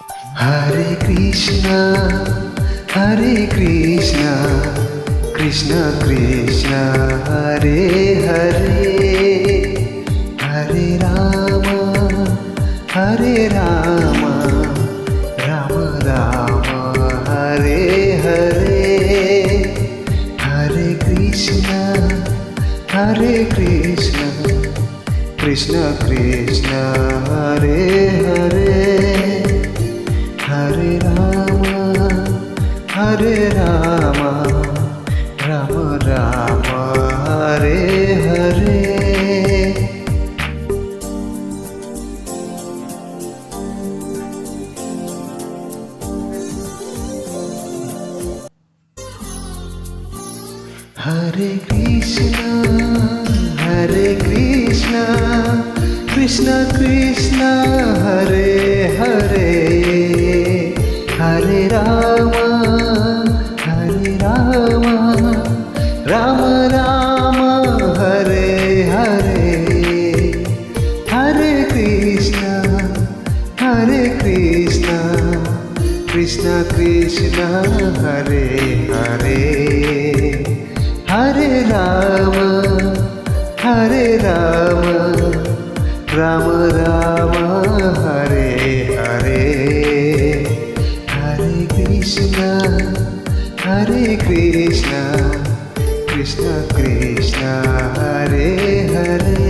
Hare Krishna, Krishna Krishna, Hare Hare, Hare Rama, Hare Rama, Rama Rama, Hare Hare, Hare Krishna, Krishna Krishna, Hare Hare, Hare Rama, Rama Rama, Hare Hare. Hare Krishna, Krishna Krishna, Hare Hare, Hare Rama, Rama Rama, Hare Hare, Hare Krishna, Krishna Krishna, Hare Hare, Hare Rama, Rama Rama, Hare Hare, Hare Krishna, Krishna Krishna, Hare Hare.